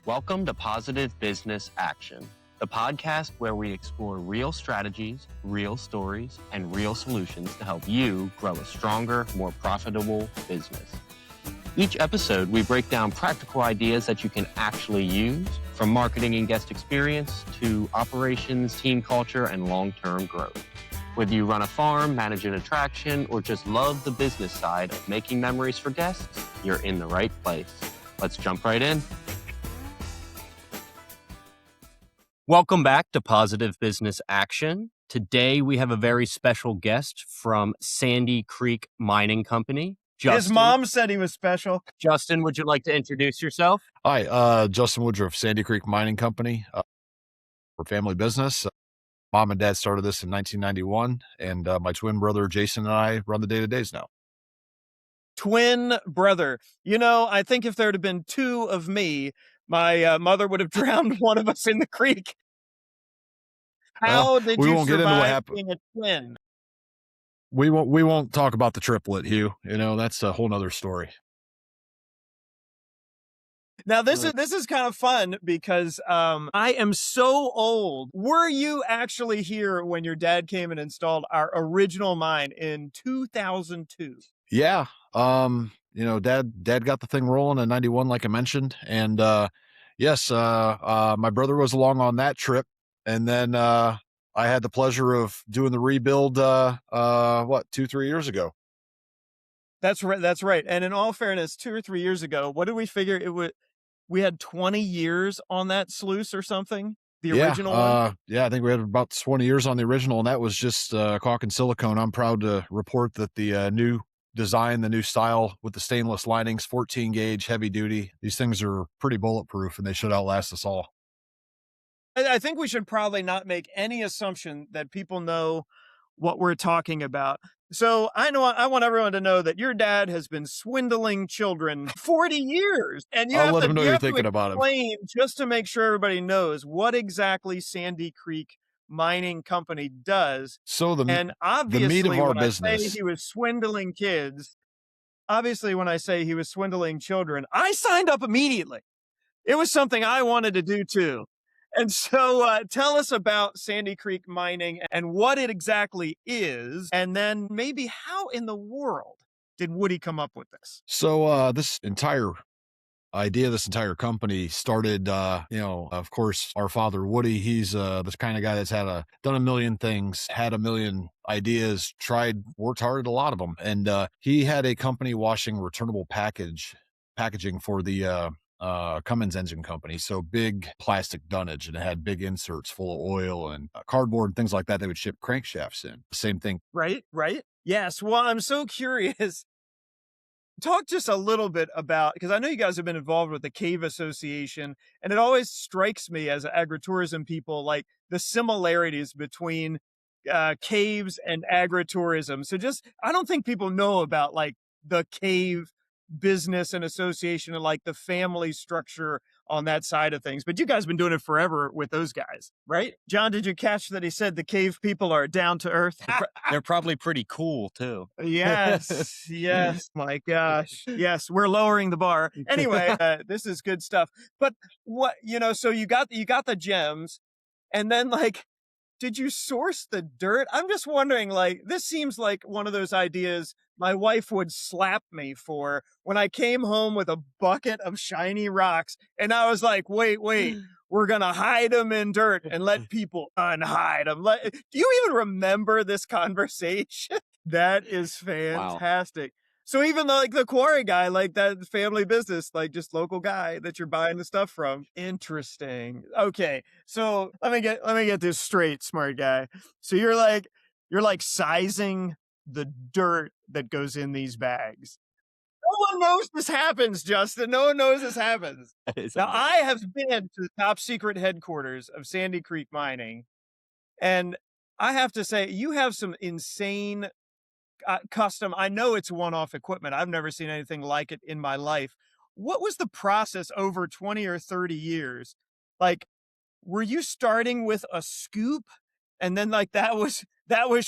Welcome to Positive Business Action, the podcast where we explore real strategies, real stories, and real solutions to help you grow a stronger, more profitable business. Each episode, we break down practical ideas that you can actually use, from marketing and guest experience to operations, team culture, and long-term growth. Whether you run a farm, manage an attraction, or just love the business side of making memories for guests, you're in the right place. Let's jump right in. Welcome back to Positive Business Action. Today, we have a very special guest from Sandy Creek Mining Company. Justin. His mom said he was special. Justin, would you like to introduce yourself? Hi, Justin Woodruff, Sandy Creek Mining Company. For family business. Mom and dad started this in 1991, and my twin brother, Jason, and I run the day-to-days now. Twin brother. You know, I think if there had been two of me, my mother would have drowned one of us in the creek. How did we you won't get into what survive happened. being a twin? We won't talk about the triplet, Hugh. You know, that's a whole nother story. Now, this is kind of fun because I am so old. Were you actually here when your dad came and installed our original mine in 2002? Yeah. Dad got the thing rolling in 91, like I mentioned. And yes, my brother was along on that trip. And then I had the pleasure of doing the rebuild, 2-3 years ago. That's right. And in all fairness, 2 or 3 years ago, what did we figure it would? We had 20 years on that sluice or something? The original one? Yeah, I think we had about 20 years on the original, and that was just caulk and silicone. I'm proud to report that the new design, the new style with the stainless linings, 14 gauge, heavy duty, these things are pretty bulletproof, and they should outlast us all. I think we should probably not make any assumption that people know what we're talking about. So I want everyone to know that your dad has been swindling children 40 years. And I'll let him know you're thinking about him. Explain, just to make sure everybody knows what exactly Sandy Creek Mining Company does. So the meat of our when business. I say he was swindling kids, obviously when I say he was swindling children, I signed up immediately. It was something I wanted to do too. And so tell us about Sandy Creek Mining and what it exactly is, and then maybe how in the world did Woody come up with this? So this entire idea, this entire company started, of course, our father, Woody, he's this kind of guy that's done a million things, had a million ideas, worked hard at a lot of them. And he had a company washing returnable packaging for the Cummins engine company. So big plastic dunnage, and it had big inserts full of oil and cardboard and things like that. They would ship crankshafts in. Same thing. Right. Yes. Well, I'm so curious. Talk just a little bit about, because I know you guys have been involved with the Cave Association, and it always strikes me as agritourism people, like the similarities between caves and agritourism. So I don't think people know about like the cave business and association and like the family structure on that side of things. But you guys have been doing it forever with those guys, right? John, did you catch that he said the cave people are down to earth? They're probably pretty cool, too. Yes. My gosh. Yes, we're lowering the bar. Anyway, this is good stuff. But so you got the gems, and then like, did you source the dirt? I'm just wondering, like, this seems like one of those ideas my wife would slap me for when I came home with a bucket of shiny rocks. And I was like, wait, we're going to hide them in dirt and let people unhide them. Do you even remember this conversation? That is fantastic. Wow. So even like the quarry guy, like that family business, like just local guy that you're buying the stuff from. Interesting. Okay. So let me get this straight, smart guy. So you're like sizing the dirt that goes in these bags. No one knows this happens, Justin. No one knows this happens. Now, I have been to the top secret headquarters of Sandy Creek Mining, and I have to say, you have some insane custom. I know it's one-off equipment. I've never seen anything like it in my life. What was the process over 20 or 30 years? Like, were you starting with a scoop, and then like that was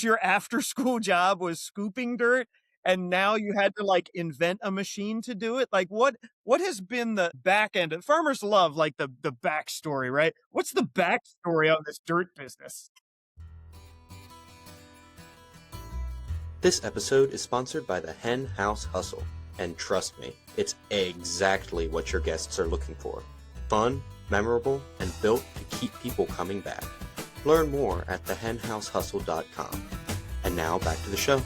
your after-school job was scooping dirt, and now you had to like invent a machine to do it? Like what has been the back end? Farmers love like the backstory, right? What's the backstory on this dirt business? This episode is sponsored by the Hen House Hustle, and trust me, it's exactly what your guests are looking for. Fun, memorable, and built to keep people coming back. Learn more at thehenhousehustle.com. And now back to the show.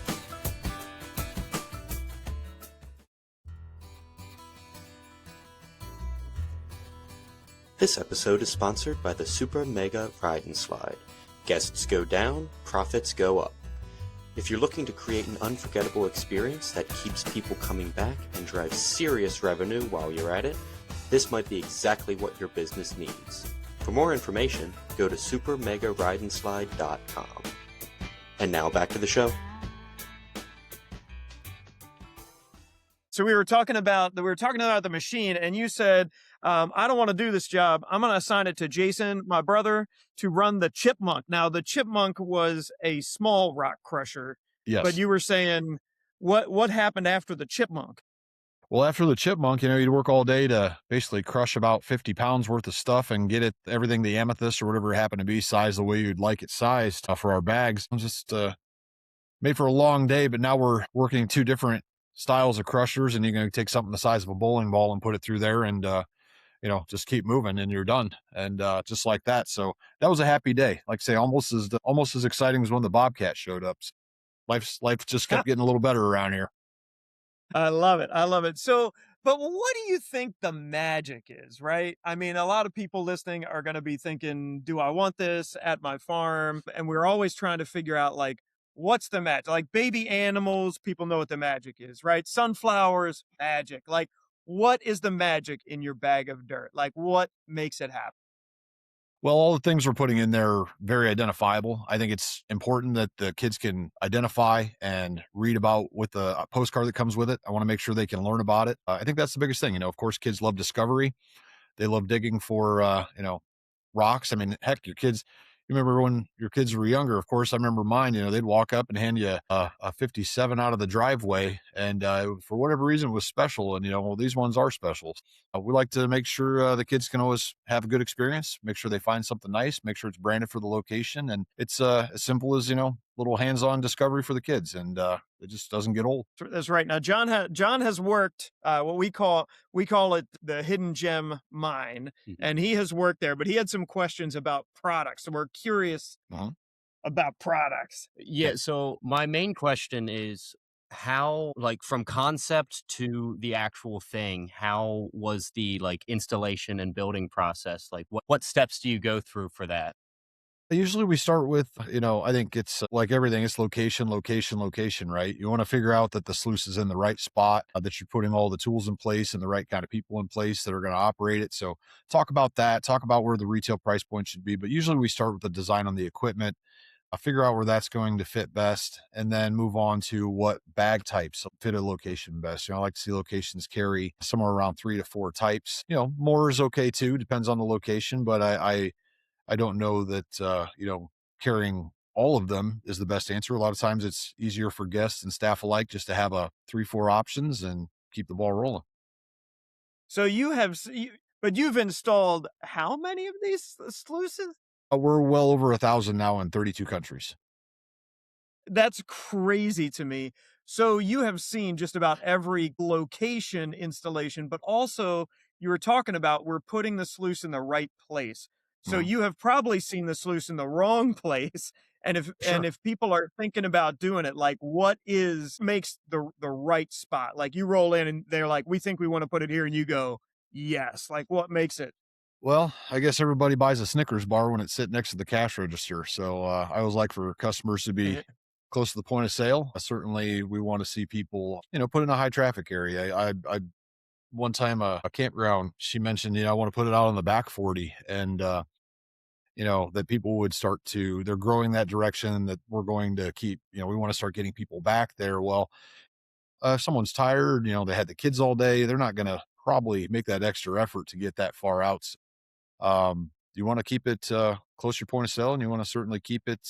This episode is sponsored by the Super Mega Ride and Slide. Guests go down, profits go up. If you're looking to create an unforgettable experience that keeps people coming back and drives serious revenue while you're at it, this might be exactly what your business needs. For more information, go to supermegarideandslide.com. And now back to the show. So we were talking about the machine, and you said, I don't want to do this job. I'm going to assign it to Jason, my brother, to run the Chipmunk. Now, the Chipmunk was a small rock crusher, Yes. but you were saying what happened after the Chipmunk? Well, after the Chipmunk, you'd work all day to basically crush about 50 pounds worth of stuff and get it, everything, the amethyst or whatever it happened to be, sized the way you'd like it sized for our bags. It was just made for a long day, but now we're working two different styles of crushers, and you're going to take something the size of a bowling ball and put it through there and, just keep moving and you're done. And just like that. So that was a happy day. Like I say, almost as exciting as when the Bobcat showed up. So life just kept getting a little better around here. I love it. I love it. So, but what do you think the magic is, right? I mean, a lot of people listening are going to be thinking, do I want this at my farm? And we're always trying to figure out, like, what's the magic? Like baby animals, people know what the magic is, right? Sunflowers, magic. Like, what is the magic in your bag of dirt? Like, what makes it happen? Well, all the things we're putting in there are very identifiable. I think it's important that the kids can identify and read about with the postcard that comes with it. I want to make sure they can learn about it. I think that's the biggest thing. Of course, kids love discovery. They love digging for, rocks. I mean, heck, you remember when your kids were younger, of course, I remember mine, they'd walk up and hand you a 57 out of the driveway. And for whatever reason, it was special. And, well, these ones are special. We like to make sure the kids can always have a good experience, make sure they find something nice, make sure it's branded for the location. And it's as simple as, little hands-on discovery for the kids. And it just doesn't get old. That's right. Now, John has worked what we call it the hidden gem mine, and he has worked there. But he had some questions about products, so we're curious about products. Yeah. So my main question is how, like, from concept to the actual thing, how was the like installation and building process? Like, what steps do you go through for that? Usually we start with, I think it's like everything, it's location, location, location, right? You want to figure out that the sluice is in the right spot, that you're putting all the tools in place and the right kind of people in place that are going to operate it. So talk about that, talk about where the retail price point should be. But usually we start with the design on the equipment, figure out where that's going to fit best, and then move on to what bag types fit a location best. I like to see locations carry somewhere around 3 to 4 types. More is okay too, depends on the location, but I don't know that, carrying all of them is the best answer. A lot of times it's easier for guests and staff alike just to have 3-4 options and keep the ball rolling. So but you've installed how many of these sluices? We're well over 1,000 now in 32 countries. That's crazy to me. So you have seen just about every location installation, but also you were talking about we're putting the sluice in the right place. So you have probably seen the sluice in the wrong place. And if people are thinking about doing it, like makes the right spot? Like you roll in and they're like, we think we want to put it here, and you go, yes. Like what makes it? Well, I guess everybody buys a Snickers bar when it's sitting next to the cash register. So I always like for customers to be close to the point of sale. Certainly we want to see people, put in a high traffic area. I one time a campground, she mentioned, I want to put it out on the back 40, and that people would they're growing that direction, that we're going to keep, we want to start getting people back there. Well, if someone's tired, they had the kids all day, they're not going to probably make that extra effort to get that far out. You want to keep it close to your point of sale, and you want to certainly keep it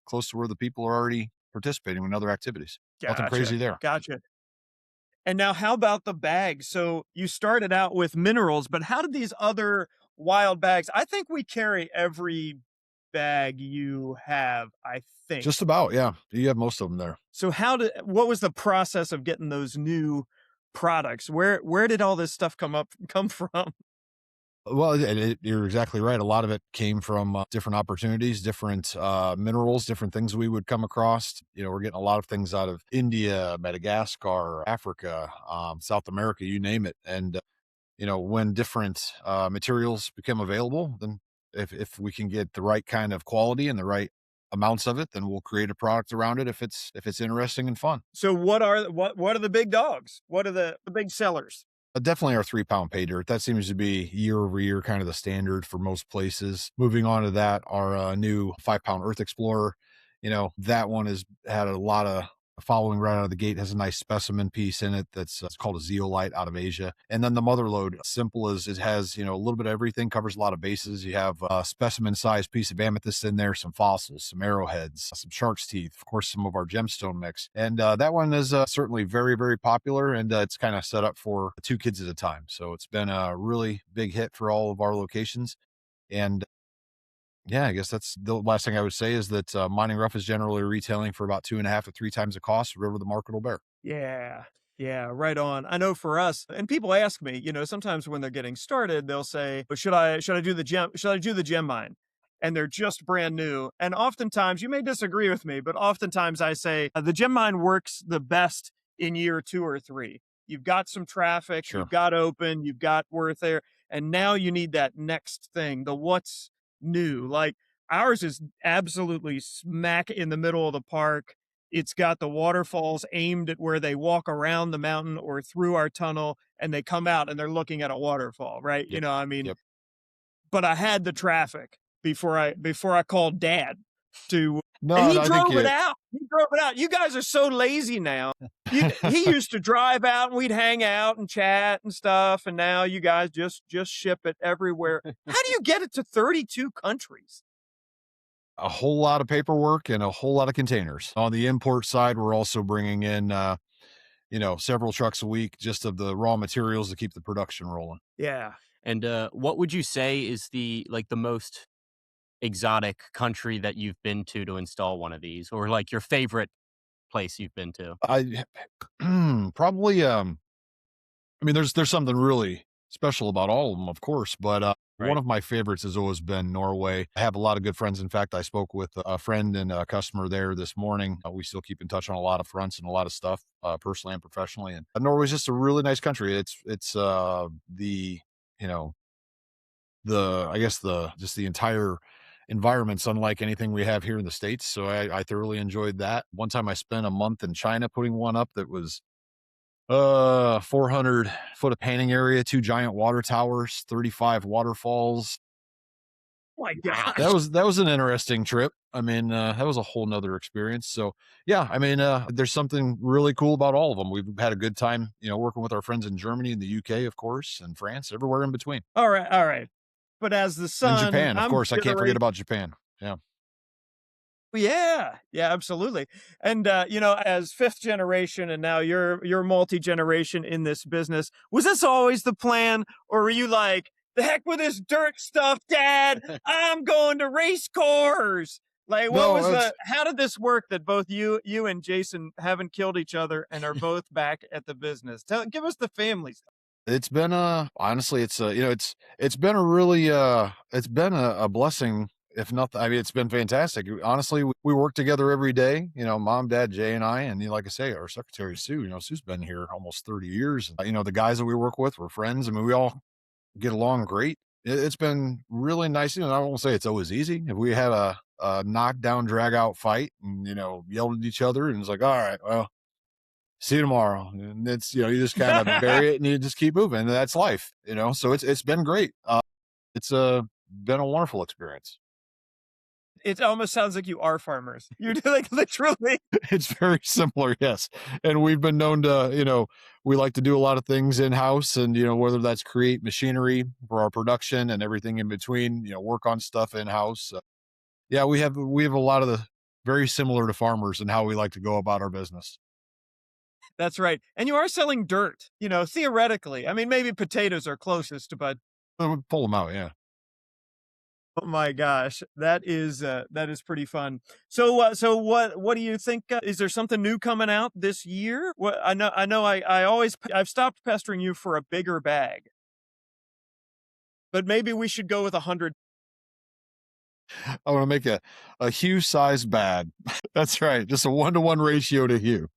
close to where the people are already participating in other activities. Nothing Gotcha. crazy there. Gotcha. And now, how about the bags? So you started out with minerals, but how did these other wild bags? I think we carry every bag you have, I think. Just about, yeah. You have most of them there. So what was the process of getting those new products? Where did all this stuff come from? Well, you're exactly right. A lot of it came from different opportunities, different minerals, different things we would come across. We're getting a lot of things out of India, Madagascar, Africa, South America, you name it. And, when different materials become available, then if we can get the right kind of quality and the right amounts of it, then we'll create a product around it if it's interesting and fun. So what are the big dogs? What are the big sellers? Definitely our 3-pound pay dirt. That seems to be year over year kind of the standard for most places. Moving on to that, our new 5-pound Earth Explorer. That one has had a lot of following right out of the gate, has a nice specimen piece in it that's it's called a zeolite out of Asia. And then the mother load, simple as it has, a little bit of everything, covers a lot of bases. You have a specimen sized piece of amethyst in there, some fossils, some arrowheads, some shark's teeth, of course, some of our gemstone mix. And that one is certainly very, very popular, and it's kind of set up for 2 kids at a time. So it's been a really big hit for all of our locations. And yeah, I guess that's the last thing I would say is that mining rough is generally retailing for about 2.5 to 3 times the cost, whatever the market will bear. Yeah. Yeah, right on. I know for us, and people ask me, sometimes when they're getting started, they'll say, "But should I do the gem mine?" And they're just brand new. And oftentimes, you may disagree with me, but oftentimes I say the gem mine works the best in year 2 or 3. You've got some traffic, Sure. you've got open, you've got worth there, and now you need that next thing, the what's new. Like ours is absolutely smack in the middle of the park. It's got the waterfalls aimed at where they walk around the mountain or through our tunnel, and they come out and they're looking at a waterfall, right? Yep. Yep. But I had the traffic before I called Dad to, No, and he I drove think it out. He drove it out. You guys are so lazy now. He used to drive out and we'd hang out and chat and stuff, and now you guys just ship it everywhere. How do you get it to 32 countries? A whole lot of paperwork and a whole lot of containers. On the import side, we're also bringing in, several trucks a week just of the raw materials to keep the production rolling. Yeah. And what would you say is the most exotic country that you've been to install one of these, or like your favorite place you've been to? I probably, there's something really special about all of them, of course, but one of my favorites has always been Norway. I have a lot of good friends. In fact, I spoke with a friend and a customer there this morning. We still keep in touch on a lot of fronts and a lot of stuff, personally and professionally. And Norway's just a really nice country. It's the entire environment's unlike anything we have here in the States. So I thoroughly enjoyed that. One time I spent a month in China putting one up that was 400 foot of painting area, 2 giant water towers, 35 waterfalls. Oh my gosh. That was an interesting trip. That was a whole nother experience. So yeah, there's something really cool about all of them. We've had a good time, working with our friends in Germany and the UK, of course, and France, everywhere in between. All right. But as the son, And Japan, of I'm course, I can't forget generation- about Japan. Yeah. Yeah, absolutely. And as 5th generation, and now you're multi-generation in this business, was this always the plan, or were you like, the heck with this dirt stuff, Dad? I'm going to race cars. Like, how did this work that both you and Jason haven't killed each other and are both back at the business? Give us the family stuff. It's been honestly, it's been a really it's been a blessing. If nothing, it's been fantastic. Honestly, we work together every day, mom, dad, Jay, and I, and like I say, our secretary, Sue, Sue's been here almost 30 years. The guys that we work with, we're friends. We all get along great. It's been really nice. I won't say it's always easy. If we had a knockdown, drag out fight and, yelled at each other and it's like, all right, well, see you tomorrow. And it's, you just kind of bury it and you just keep moving. And that's life, so it's been great. It's been a wonderful experience. It almost sounds like you are farmers. You're like literally. It's very similar, yes. And we've been known to, we like to do a lot of things in-house and, whether that's create machinery for our production and everything in between, work on stuff in-house. Yeah, we have a lot of very similar to farmers and how we like to go about our business. That's right. And you are selling dirt, theoretically. I mean, maybe potatoes are closest, but We pull them out, yeah. oh my gosh, that is pretty fun. So what do you think? Is there something new coming out this year? What I've stopped pestering you for a bigger bag, but maybe we should go with 100. I want to make a Hue size bag. That's right. Just a 1-to-1 ratio to Hue.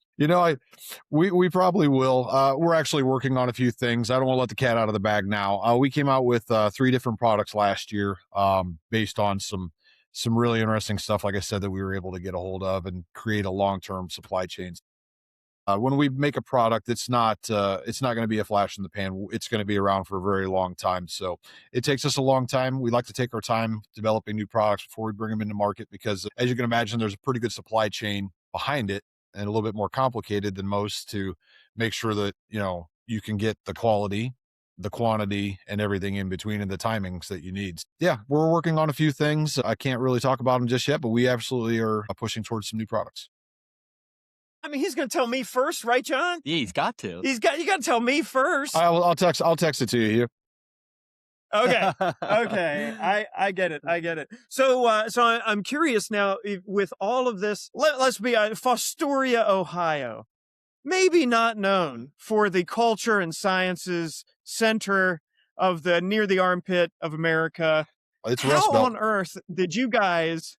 We probably will. We're actually working on a few things. I don't want to let the cat out of the bag now. We came out with 3 different products last year, based on some really interesting stuff, like I said, that we were able to get a hold of and create a long-term supply chain. When we make a product, it's not going to be a flash in the pan. It's going to be around for a very long time. So it takes us a long time. We like to take our time developing new products before we bring them into market, because as you can imagine, there's a pretty good supply chain behind it, and a little bit more complicated than most, to make sure that, you can get the quality, the quantity, and everything in between, and the timings that you need. Yeah, we're working on a few things. I can't really talk about them just yet, but we absolutely are pushing towards some new products. I mean, he's going to tell me first, right, John? Yeah, he's got to. You got to tell me first. I'll text it to you. Okay. I get it. So I'm curious now, with all of this, let's be Fostoria, Ohio, maybe not known for the culture and sciences center of near the armpit of America. It's Rust How Belt. on earth did you guys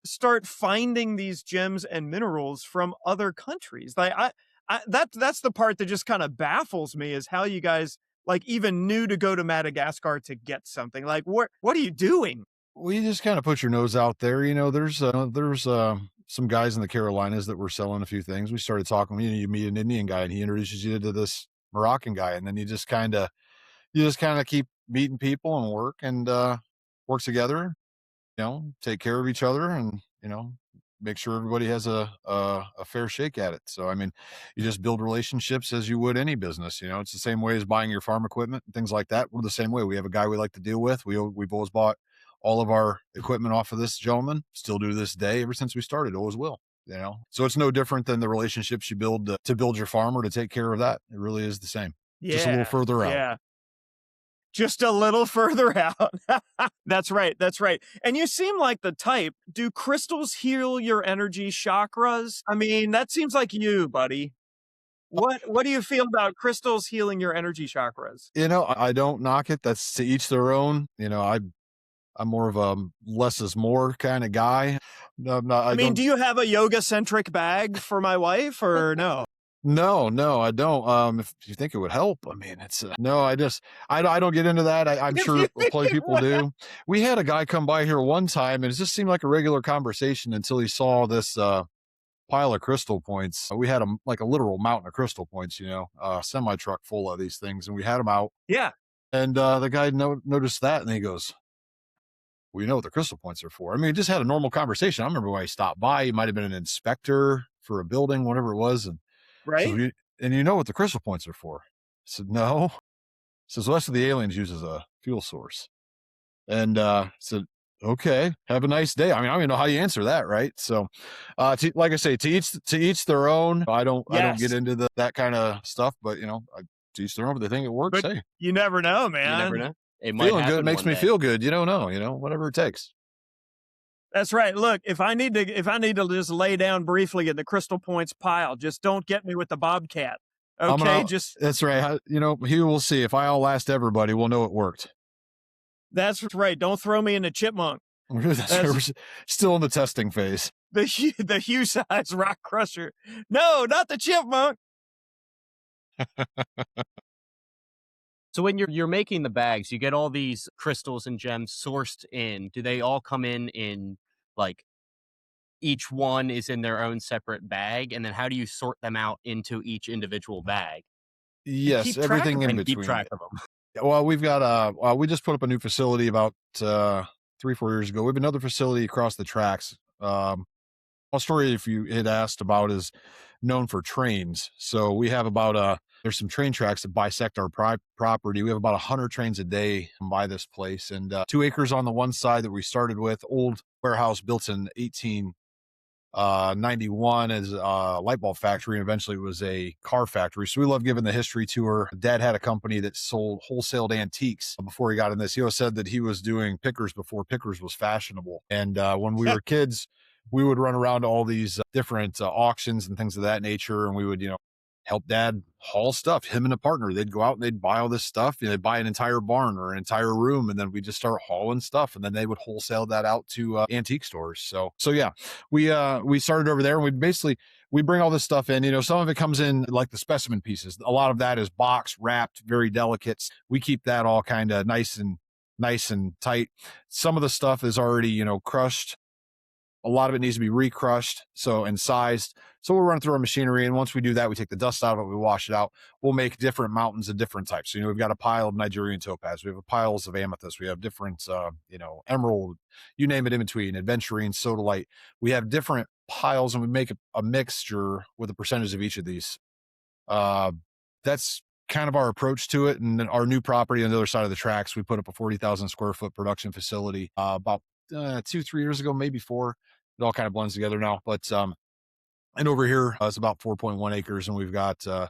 start finding these gems and minerals from other countries? Like that's the part that just kind of baffles me, is how you guys even knew to go to Madagascar to get something. Like, what are you doing? Well, you just kind of put your nose out there. There's some guys in the Carolinas that were selling a few things. We started talking. You meet an Indian guy and he introduces you to this Moroccan guy, and then you just kind of keep meeting people and work together. Take care of each other, and make sure everybody has a fair shake at it. So, I mean, you just build relationships as you would any business. It's the same way as buying your farm equipment and things like that. We're the same way. We have a guy we like to deal with. We've always bought all of our equipment off of this gentleman, still do to this day, ever since we started, always will. So it's no different than the relationships you build to build your farm or to take care of that. It really is the same. Yeah, just a little further out. Yeah. Just a little further out. That's right. And you seem like the type. Do crystals heal your energy chakras? I mean, that seems like you, buddy. What do you feel about crystals healing your energy chakras? I don't knock it. That's to each their own. I'm more of a less is more kind of guy. No, I mean, do you have a yoga-centric bag for my wife, or no? No, I don't. If you think it would help, I mean, it's no. I don't get into that. I'm sure plenty people do. We had a guy come by here one time, and it just seemed like a regular conversation until he saw this pile of crystal points. We had a literal mountain of crystal points, a semi truck full of these things, and we had them out. Yeah. And the guy noticed that, and he goes, "We know what the crystal points are for." I mean, we just had a normal conversation. I remember when he stopped by. He might have been an inspector for a building, whatever it was, and. Right. So and you know what the crystal points are for? I said, no. He says, the rest of the aliens use as a fuel source. And said, okay, have a nice day. I mean, I don't even know how you answer that, right? So, like I say, to each their own. I don't get into that kind of stuff, but to each their own. But they think it works. But hey, you never know, man. You never know. It might feeling happen good makes me feel good. You don't know. Whatever it takes. That's right. Look, if I need to just lay down briefly in the crystal points pile, just don't get me with the bobcat. Okay, that's right. He will see. If I outlast everybody, we'll know it worked. That's right. Don't throw me in the chipmunk. We're still in the testing phase. The Hue size rock crusher. No, not the chipmunk. So when you're making the bags, you get all these crystals and gems sourced in. Do they all come in each one is in their own separate bag? And then how do you sort them out into each individual bag? Yes, everything in between. Keep track of them. Well, we've got we just put up a new facility about 3-4 years ago. We have another facility across the tracks. Australia, if you had asked about, is known for trains. So we have about there's some train tracks that bisect our property. We have about 100 trains a day by this place, and 2 acres on the one side that we started with, old warehouse built in 1891 as a light bulb factory, and eventually it was a car factory. So we love giving the history tour. Dad had a company that sold wholesaled antiques before he got in this. He always said that he was doing pickers before pickers was fashionable. And when we were kids, we would run around to all these different auctions and things of that nature, and we would, help Dad haul stuff. Him and a partner, they'd go out and they'd buy all this stuff. They'd buy an entire barn or an entire room, and then we just start hauling stuff, and then they would wholesale that out to antique stores. So yeah, we started over there, and we bring all this stuff in. Some of it comes in like the specimen pieces. A lot of that is box wrapped, very delicate. We keep that all kind of nice and tight. Some of the stuff is already crushed. A lot of it needs to be recrushed and sized. So we'll run through our machinery, and once we do that, we take the dust out of it, we wash it out. We'll make different mountains of different types. So, we've got a pile of Nigerian topaz. We have piles of amethyst. We have different, emerald, you name it in between, adventurine, sodalite. We have different piles, and we make a mixture with a percentage of each of these. That's kind of our approach to it. And then our new property on the other side of the tracks, we put up a 40,000 square foot production facility about 2-3 years ago, maybe 4. It all kind of blends together now. But and over here, it's about 4.1 acres, and we've got a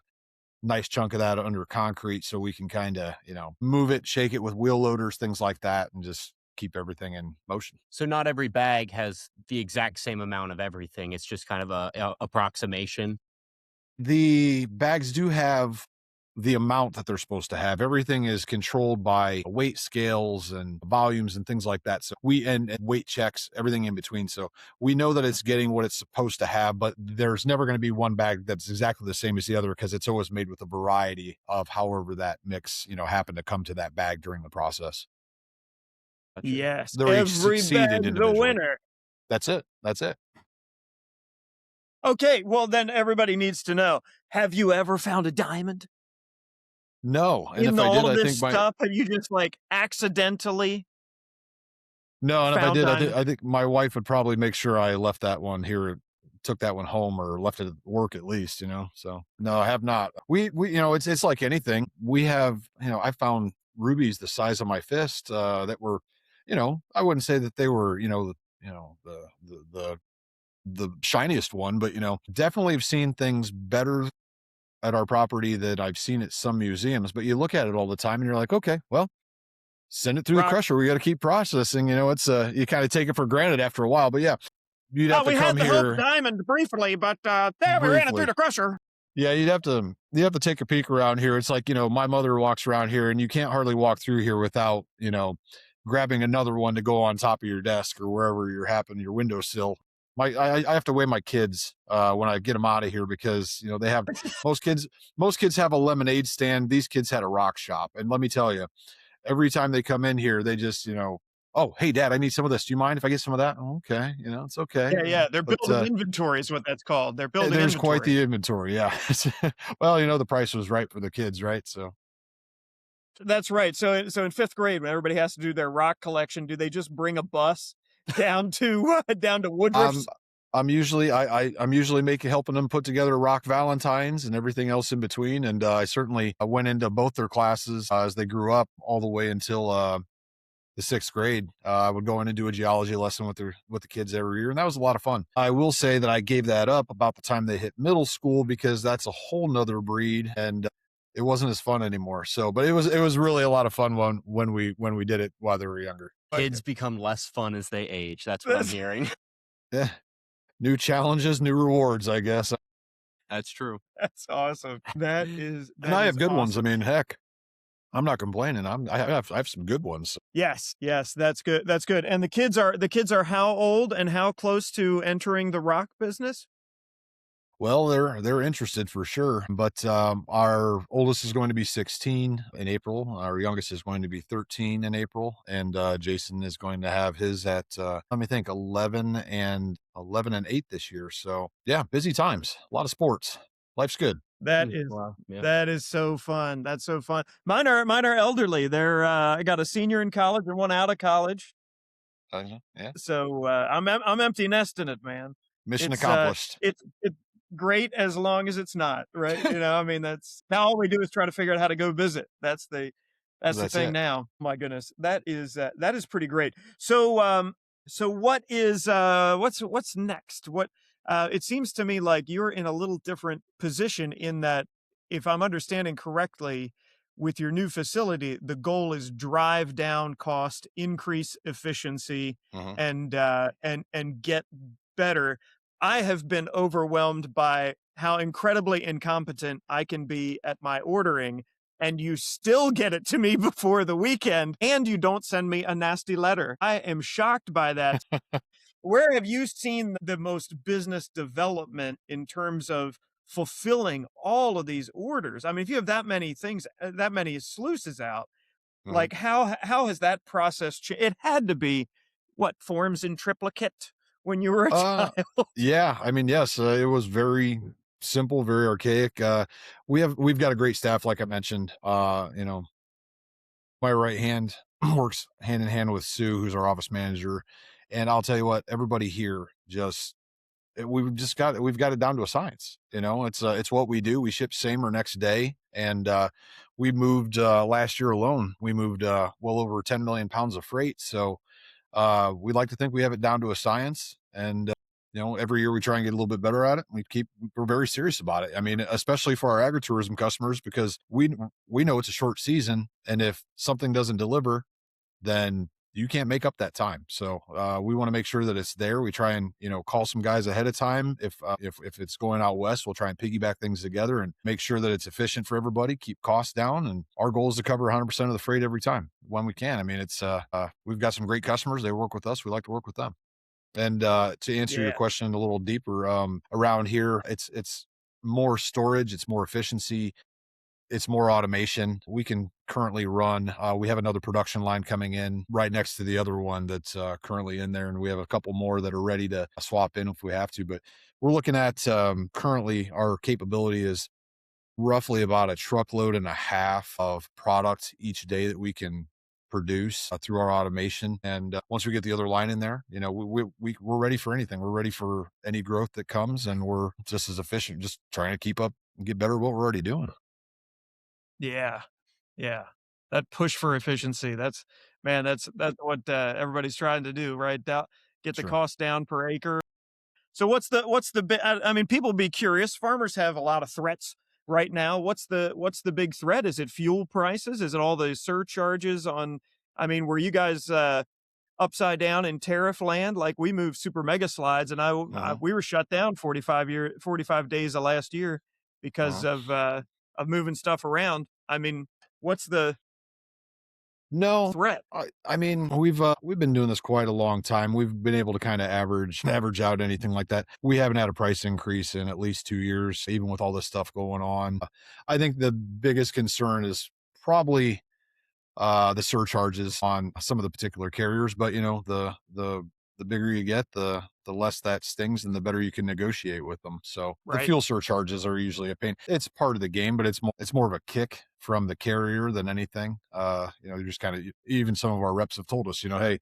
nice chunk of that under concrete, so we can kind of, move it, shake it with wheel loaders, things like that, and just keep everything in motion. So not every bag has the exact same amount of everything. It's just kind of a approximation. The bags do have the amount that they're supposed to have. Everything is controlled by weight scales and volumes and things like that. So and weight checks, everything in between. So we know that it's getting what it's supposed to have, but there's never going to be one bag that's exactly the same as the other, because it's always made with a variety of however that mix, happened to come to that bag during the process. Yes. They're each Every succeeded bag's a individually. winner. That's it. Okay. Well, then everybody needs to know, have you ever found a diamond? No. And In if I all did, of I this think stuff, have you just accidentally No, and if I found did, diamonds? I think my wife would probably make sure I left that one here, took that one home, or left it at work at least, So no, I have not. We it's like anything. We have, I found rubies the size of my fist that were, I wouldn't say that they were, the shiniest one, but definitely have seen things better at our property that I've seen at some museums. But you look at it all the time, and you're like, okay, well, send it through the crusher. We got to keep processing. It's you kind of take it for granted after a while. But yeah, you'd have to come we had the here Hope Diamond briefly, but there we ran it through the crusher. Yeah, you'd have to take a peek around here. It's like, my mother walks around here, and you can't hardly walk through here without, grabbing another one to go on top of your desk or wherever you're your windowsill. I have to weigh my kids when I get them out of here, because they have most kids have a lemonade stand. These kids had a rock shop, and let me tell you, every time they come in here, they just oh, hey Dad, I need some of this. Do you mind if I get some of that? Oh, okay, it's okay. Yeah. They're building inventory is what that's called. They're building. There's inventory. quite the inventory. Yeah. Well, the price was right for the kids, right? So. That's right. So in 5th grade, when everybody has to do their rock collection, do they just bring a bus down to Woodruff? I'm usually helping them put together rock valentines and everything else in between. And I certainly went into both their classes as they grew up, all the way until the 6th grade. I would go in and do a geology lesson with the kids every year, and that was a lot of fun. I will say that I gave that up about the time they hit middle school, because that's a whole nother breed, and it wasn't as fun anymore. So, but it was really a lot of fun when we did it while they were younger. Kids become less fun as they age. That's what I'm hearing. Yeah. New challenges, new rewards, I guess. That's true. That's awesome. And I have good awesome. ones. I mean, heck, I'm not complaining. I have some good ones. Yes, that's good. That's good. And the kids are how old and how close to entering the rock business? Well, they're interested for sure, but our oldest is going to be 16 in April. Our youngest is going to be 13 in April, and Jason is going to have his at 11 and 8 this year. So yeah, busy times, a lot of sports. Life's good. That is so fun. That's so fun. Mine are elderly. They're I got a senior in college and one out of college. Yeah. So I'm empty nesting it, man. Mission accomplished. It's great as long as it's not, right? I mean, that's now all we do is try to figure out how to go visit. That's the thing now. My goodness, that is pretty great. So So what's next? It seems to me like you're in a little different position in that, if I'm understanding correctly, with your new facility, the goal is drive down cost, increase efficiency, Mhm. and get better. I have been overwhelmed by how incredibly incompetent I can be at my ordering, and you still get it to me before the weekend, and you don't send me a nasty letter. I am shocked by that. Where have you seen the most business development in terms of fulfilling all of these orders? I mean, if you have that many things, that many sluices out, Mhm. like how has that process changed? It had to be what, forms in triplicate when you were a Uh, child. yeah, I mean, yes, it was very simple, very archaic. We've got a great staff, like I mentioned. My right hand works hand in hand with Sue, who's our office manager, and I'll tell you what, everybody here just we've got it down to a science. It's what we do. We ship same or next day, and we moved last year alone. We moved well over 10 million pounds of freight. So we like to think we have it down to a science, and every year we try and get a little bit better at it. We're very serious about it. I mean, especially for our agritourism customers, because we know it's a short season, and if something doesn't deliver, then you can't make up that time. So we want to make sure that it's there. We try and call some guys ahead of time. If it's going out west, we'll try and piggyback things together and make sure that it's efficient for everybody, keep costs down. And our goal is to cover 100% of the freight every time when we can. I mean, it's we've got some great customers. They work with us. We like to work with them. And to answer your Yeah. question a little deeper, around here, it's more storage, it's more efficiency, it's more automation. We can currently run, we have another production line coming in right next to the other one that's currently in there. And we have a couple more that are ready to swap in if we have to. But we're looking at currently our capability is roughly about a truckload and a half of product each day that we can produce through our automation. And once we get the other line in there, we're ready for anything. We're ready for any growth that comes, and we're just as efficient, just trying to keep up and get better at what we're already doing. Yeah. Yeah. That push for efficiency. That's what everybody's trying to do, right? Get the Sure. cost down per acre. So I mean, people be curious. Farmers have a lot of threats right now. What's the big threat? Is it fuel prices? Is it all the surcharges on, I mean, were you guys upside down in tariff land? Like, we moved super mega slides, and Uh-huh. we were shut down 45 days of last year because Uh-huh. of moving stuff around. I mean, what's the No, threat? I mean, we've been doing this quite a long time. We've been able to kind of average out anything like that. We haven't had a price increase in at least 2 years, even with all this stuff going on. I think the biggest concern is probably the surcharges on some of the particular carriers. But the bigger you get, the less that stings, and the better you can negotiate with them. So the Right. fuel surcharges are usually a pain. It's part of the game, but it's more of a kick from the carrier than anything. You're just kind of, even some of our reps have told us, hey,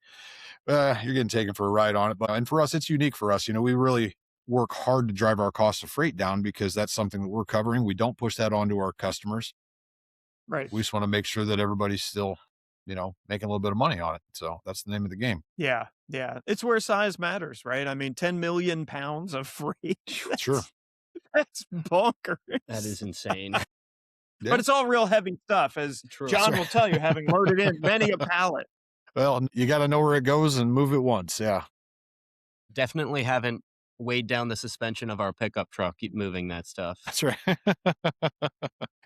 you're getting taken for a ride on it. But and for us, it's unique for us. We really work hard to drive our cost of freight down because that's something that we're covering. We don't push that onto our customers. Right. We just want to make sure that everybody's still, making a little bit of money on it. So that's the name of the game. Yeah. Yeah. It's where size matters, right? I mean, 10 million pounds of freight. Sure. That's bonkers. That is insane. Yeah. But it's all real heavy stuff, as True. John That's will tell you, having loaded in many a pallet. Well, you got to know where it goes and move it once. Yeah. Definitely haven't weighed down the suspension of our pickup truck, keep moving that stuff. That's right.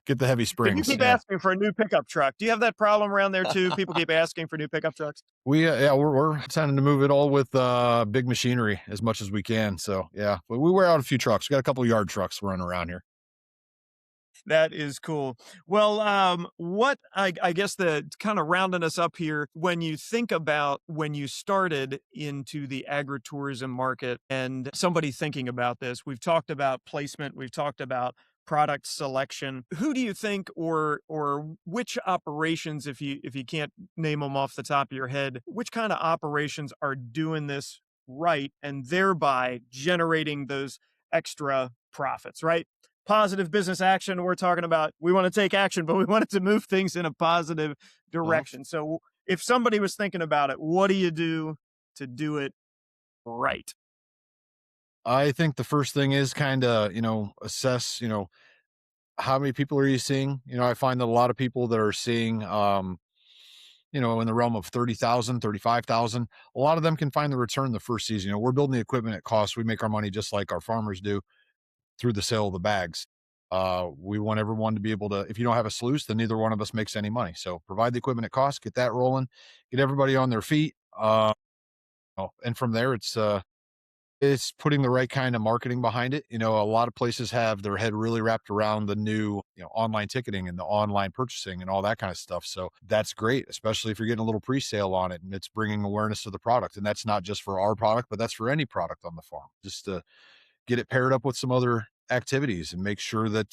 Get the heavy But you springs. keep Yeah. asking for a new pickup truck. Do you have that problem around there too? People keep asking for new pickup trucks. We're tending to move it all with big machinery as much as we can. So yeah, but we wear out a few trucks. We got a couple of yard trucks running around here. That is cool. Well, what I guess the kind of rounding us up here, when you think about when you started into the agritourism market and somebody thinking about this, we've talked about placement, we've talked about product selection. Who do you think, or which operations, if you can't name them off the top of your head, which kind of operations are doing this right and thereby generating those extra profits, right? Positive business action. We're talking about, we want to take action, but we want it to move things in a positive Uh-huh. direction. So if somebody was thinking about it, what do you do? to do it right? I think the first thing is kind of, assess, how many people are you seeing? I find that a lot of people that are seeing, in the realm of 30,000, 35,000, a lot of them can find the return the first season. We're building the equipment at cost. We make our money just like our farmers do through the sale of the bags. We want everyone to be able to, if you don't have a sluice, then neither one of us makes any money. So provide the equipment at cost, get that rolling, get everybody on their feet. And from there, it's putting the right kind of marketing behind it. A lot of places have their head really wrapped around the new, online ticketing and the online purchasing and all that kind of stuff. So that's great, especially if you're getting a little pre-sale on it and it's bringing awareness to the product. And that's not just for our product, but that's for any product on the farm. Just to get it paired up with some other activities and make sure that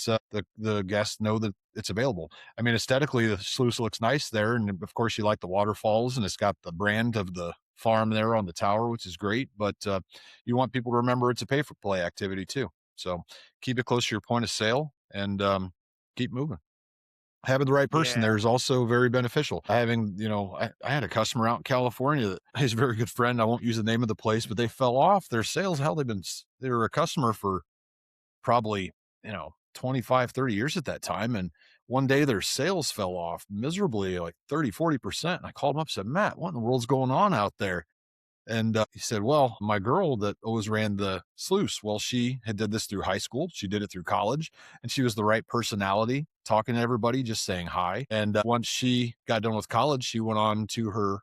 the guests know that it's available. I mean, aesthetically, the sluice looks nice there. And of course, you like the waterfalls and it's got the brand of the farm there on the tower, which is great. But you want people to remember it's a pay for play activity too. So keep it close to your point of sale and keep moving. Having the right person there is also very beneficial. Having, I had a customer out in California that is a very good friend. I won't use the name of the place, but they fell off their sales. Hell, they were a customer for probably, 25, 30 years at that time. And one day their sales fell off miserably, like 30, 40%. And I called him up and said, Matt, what in the world's going on out there? And he said, well, my girl that always ran the sluice, well, she had did this through high school. She did it through college and she was the right personality, talking to everybody, just saying hi. And once she got done with college, she went on to her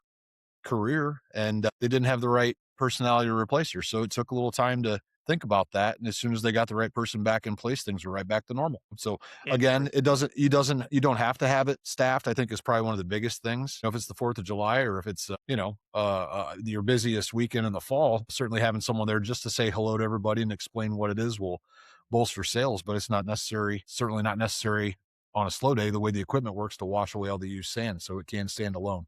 career and they didn't have the right personality to replace her. So it took a little time to think about that. And as soon as they got the right person back in place, things were right back to normal. So again, you don't have to have it staffed. I think is probably one of the biggest things. If it's the 4th of July or if it's, your busiest weekend in the fall, certainly having someone there just to say hello to everybody and explain what it is will bolster sales, but it's certainly not necessary on a slow day, the way the equipment works to wash away all the used sand. So it can stand alone.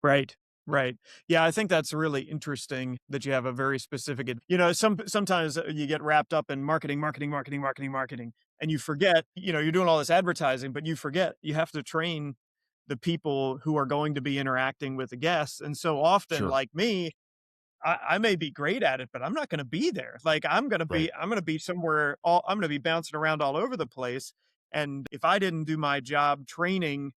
Right. Right. Yeah, I think that's really interesting that you have a very specific, sometimes you get wrapped up in marketing, and you forget, you're doing all this advertising, but you forget you have to train the people who are going to be interacting with the guests. And so often, Sure. like me, I may be great at it, but I'm not going to be there. Like I'm going to be somewhere, I'm going to be bouncing around all over the place. And if I didn't do my job training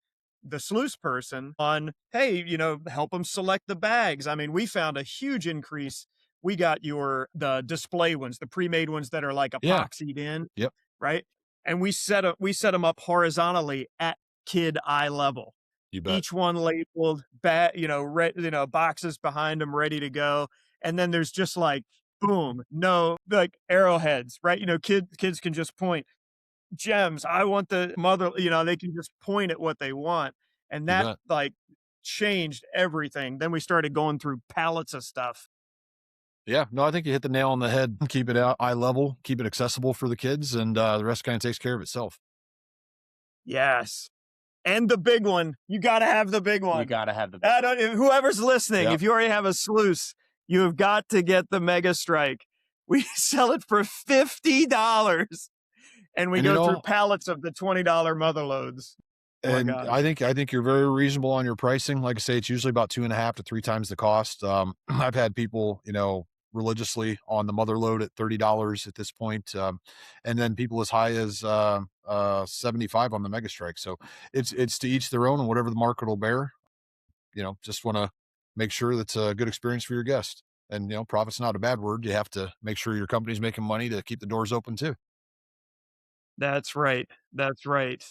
the sluice person on, hey, help them select the bags. I mean, we found a huge increase. We got the display ones, the pre-made ones that are like epoxied in. Yep. Right. And we set them up horizontally at kid eye level. You bet. Each one labeled, boxes behind them ready to go. And then there's just like, boom, no, like arrowheads, right? Kids can just point. Gems, I want the mother, they can just point at what they want. And that like changed everything. Then we started going through pallets of stuff. Yeah, no, I think you hit the nail on the head. Keep it out eye level, keep it accessible for the kids, and the rest kind of takes care of itself. Yes. And the big one, you got to have the big one. You got to have the big one. Whoever's listening, if you already have a sluice, you have got to get the Mega Strike. We sell it for $50. And we go through pallets of the $20 mother loads. And I think you're very reasonable on your pricing. Like I say, it's usually about 2.5 to 3 times the cost. I've had people, religiously on the mother load at $30 at this point. And then people as high as 75 on the Mega Strike. So it's to each their own and whatever the market will bear. Just want to make sure that's a good experience for your guest. And, profit's not a bad word. You have to make sure your company's making money to keep the doors open too. That's right. That's right.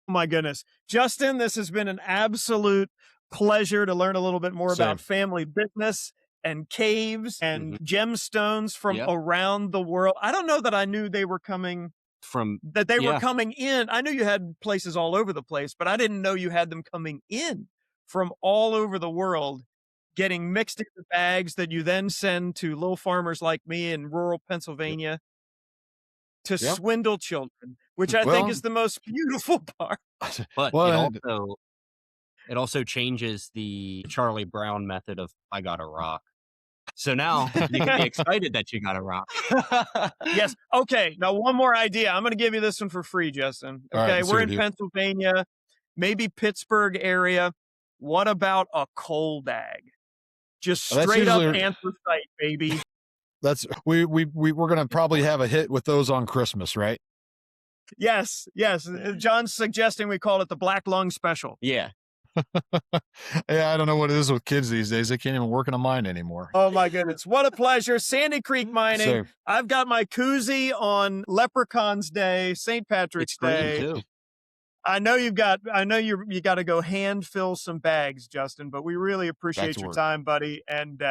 Oh my goodness. Justin, this has been an absolute pleasure to learn a little bit more about family business and caves and gemstones from around the world. I don't know that I knew they were coming were coming in. I knew you had places all over the place, but I didn't know you had them coming in from all over the world, getting mixed into bags that you then send to little farmers like me in rural Pennsylvania. To swindle children, which I think is the most beautiful part. But it also changes the Charlie Brown method of I got a rock. So now you can be excited that you got a rock. Yes. Okay. Now one more idea. I'm going to give you this one for free, Justin. Okay. We're in Pennsylvania, maybe Pittsburgh area. What about a coal bag? Just Well, that's straight up usually- anthracite, baby. we're going to probably have a hit with those on Christmas, right? Yes. John's suggesting we call it the Black Lung Special. Yeah. Yeah, I don't know what it is with kids these days. They can't even work in a mine anymore. Oh my goodness. What a pleasure. Sandy Creek Mining. Same. I've got my koozie on Leprechaun's Day, St. Patrick's It's green Day. too. I know you got to go hand fill some bags, Justin, but we really appreciate Back to your work. time, buddy. And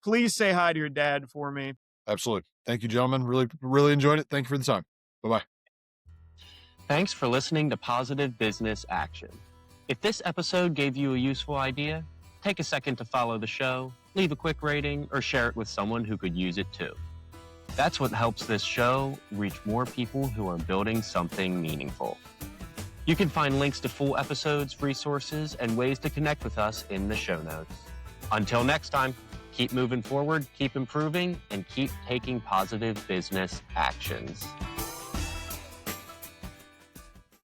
please say hi to your dad for me. Absolutely. Thank you, gentlemen. Really enjoyed it. Thank you for the time. Bye-bye. Thanks for listening to Positive Business Action. If this episode gave you a useful idea, take a second to follow the show, leave a quick rating, or share it with someone who could use it too. That's what helps this show reach more people who are building something meaningful. You can find links to full episodes, resources, and ways to connect with us in the show notes. Until next time, keep moving forward, keep improving, and keep taking positive business actions.